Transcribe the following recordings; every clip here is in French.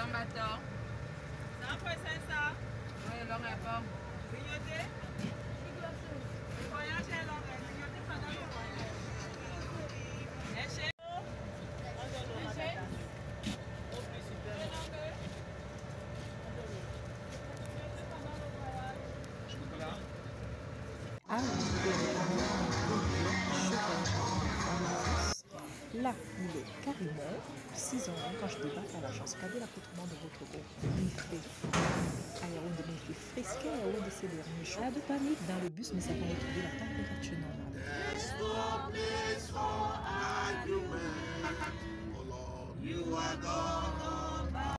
Attends, bateau. Ça fait ça. Oui, long et bon. Grignoter. Le voyage est long. Grignoter pendant le voyage. Léché. Léché. Au plus super. Chocolat. Ah oui, là, il est carrément 6 ans quand je débarque à l'agence. Regardez l'accoutrement de votre groupe. Il fait frais. À Yaoundé, mais il fait frisqué à Yaoundé ces derniers jours. Pas de panique, dans le bus, nous avons retrouvé la température normale.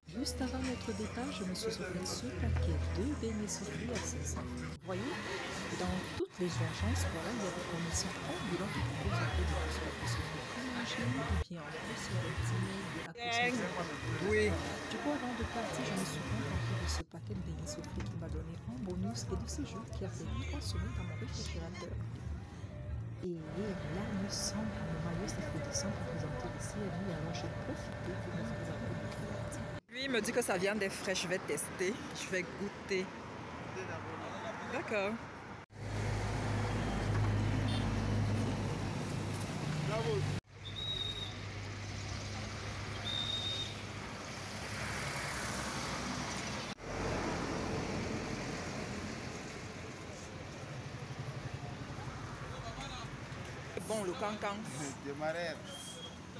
Juste avant notre départ, je me suis offert ce paquet de beignets soufflés à 500 francs. Vous voyez, dans toutes les agences, voilà, il y a des commerçants ambulants qui proposent un peu de tout cela pour se faire manger, ou bien en plus sur les dîners, de la cosmétique. Oui. Du coup, avant de partir, je me suis contentée de ce paquet de beignets soufflés qui m'a donné un bonus et de ce jeu qui a fait 3 semaines dans mon réfrigérateur. Et là, nous sommes à mon maillot, c'est pour descendre pour présenter ici et nous, alors j'ai profité pour me faire un peu de créativité. Lui, il me dit que ça vient des frais. Je vais tester. Je vais goûter. D'accord. Bravo. Bon, le cancan. Démarrer.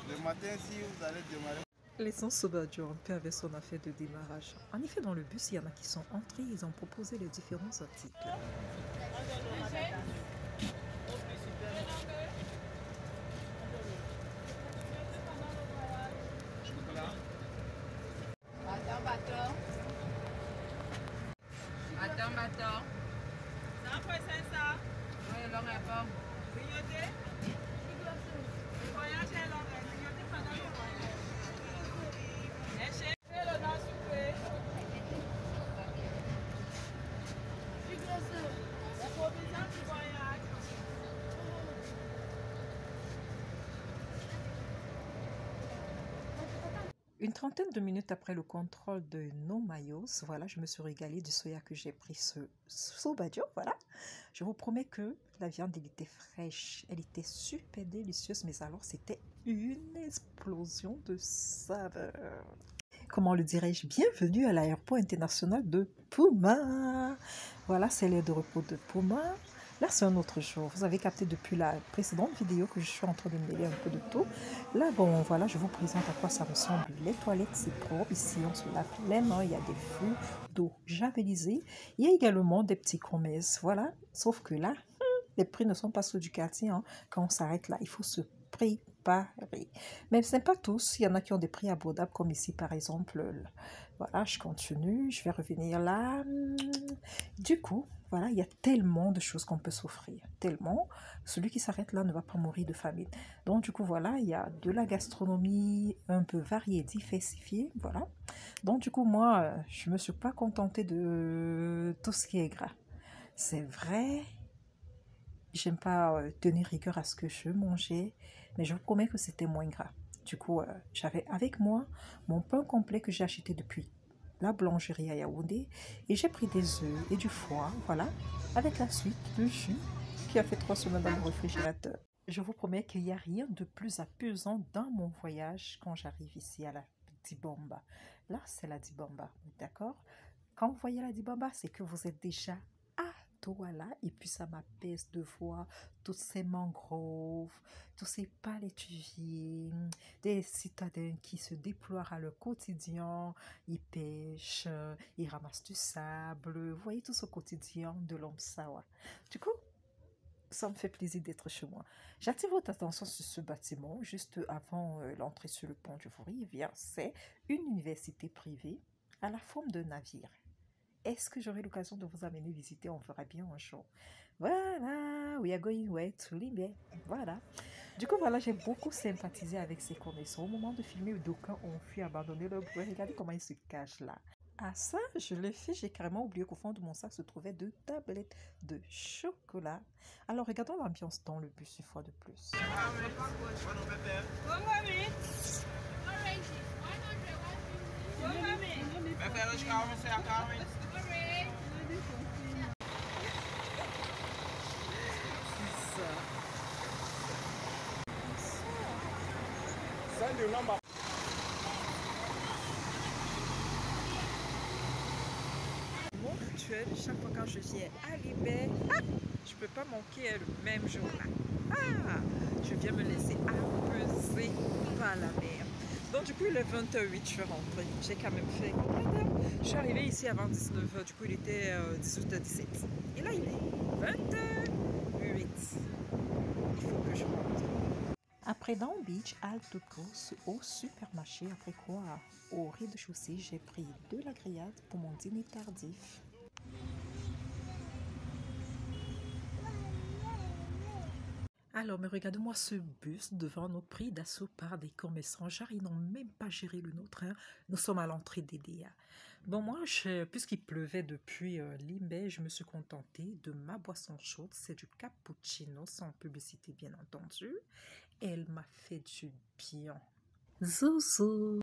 Le matin, si vous allez démarrer. Laissons Sobadio un peu avec son affaire de démarrage. En effet, dans le bus, il y en a qui sont entrés, ils ont proposé les différents articles. Chocolat. Attends, bateau. Attends, bateau. Ça fait ça. Oui, long et bon. Grignoter. Le voyage est long. Grignoter pendant le voyage. Léché. Fais le nom sucré. Les provisions du voyage. Une trentaine de minutes après le contrôle de nos maillots, voilà, je me suis régalée du soya que j'ai pris ce Sobadio, voilà. Je vous promets que la viande, elle était fraîche, elle était super délicieuse, mais alors c'était une explosion de saveur. Comment le dirais-je? Bienvenue à l'aéroport international de Puma. Voilà, c'est l'aire de repos de Puma. Là, c'est un autre jour. Vous avez capté depuis la précédente vidéo que je suis en train de mêler un peu de tout. Là, bon, voilà, je vous présente à quoi ça ressemble. Les toilettes, c'est propre. Ici, on se lave les mains. Il y a des flux d'eau javelisée. Il y a également des petits commerces. Voilà. Sauf que là, les prix ne sont pas ceux du quartier. Hein. Quand on s'arrête là, il faut se préparer. Mais ce n'est pas tous. Il y en a qui ont des prix abordables, comme ici, par exemple. Voilà, je continue. Je vais revenir là. Du coup, voilà, il y a tellement de choses qu'on peut s'offrir. Tellement. Celui qui s'arrête là ne va pas mourir de famine. Donc, du coup, voilà, il y a de la gastronomie un peu variée, diversifiée. Voilà. Donc, du coup, moi, je ne me suis pas contentée de tout ce qui est gras. C'est vrai. J'aime pas tenir rigueur à ce que je mangeais, mais je vous promets que c'était moins gras. Du coup, j'avais avec moi mon pain complet que j'ai acheté depuis la boulangerie à Yaoundé et j'ai pris des œufs et du foie, voilà, avec la suite le jus qui a fait 3 semaines dans mon réfrigérateur. Je vous promets qu'il n'y a rien de plus apaisant dans mon voyage quand j'arrive ici à la Dibamba. Là, c'est la Dibamba, d'accord? Quand vous voyez la Dibamba, c'est que vous êtes déjà voilà, et puis ça m'apaise de voir toutes ces mangroves, tous ces palétuviers, des citadins qui se déploient à leur quotidien, ils pêchent, ils ramassent du sable, vous voyez tout ce quotidien de l'homme Sawa. Du coup, ça me fait plaisir d'être chez moi. J'attire votre attention sur ce bâtiment, juste avant l'entrée sur le pont du Vouri. C'est une université privée à la forme de navire. Est-ce que j'aurai l'occasion de vous amener visiter? On fera bien un jour. Voilà, we are going way to Libé. Voilà. Du coup, voilà, j'ai beaucoup sympathisé avec ces connaissances. Au moment de filmer, d'aucuns ont fui abandonner leur bruit. Regardez comment ils se cachent là. Ah ça, je l'ai fait, j'ai carrément oublié qu'au fond de mon sac se trouvaient 2 tablettes de chocolat. Alors, regardons l'ambiance dans le bus une fois de plus. Mijn verder kamer, zeg kamer. Send your number. Mon rituel, chaque fois quand je viens à Limbé, je peux pas manquer le même jour-là. Je viens me laisser apaiser par la mer. Donc du coup il est 20h08, je suis rentrée. J'ai quand même fait. Je suis arrivée ici avant 19h, du coup il était 18h17. Et là il est 20h08. Il faut que je rentre. Après Down Beach, halte au supermarché. Après quoi, au rez-de-chaussée, j'ai pris de la grillade pour mon dîner tardif. Alors, mais regardez-moi ce bus devant nous pris d'assaut par des commerçants. Genre, ils n'ont même pas géré le nôtre. Hein. Nous sommes à l'entrée des DA. Bon, moi, puisqu'il pleuvait depuis Limbé, je me suis contentée de ma boisson chaude. C'est du cappuccino, sans publicité, bien entendu. Elle m'a fait du bien. Zouzou!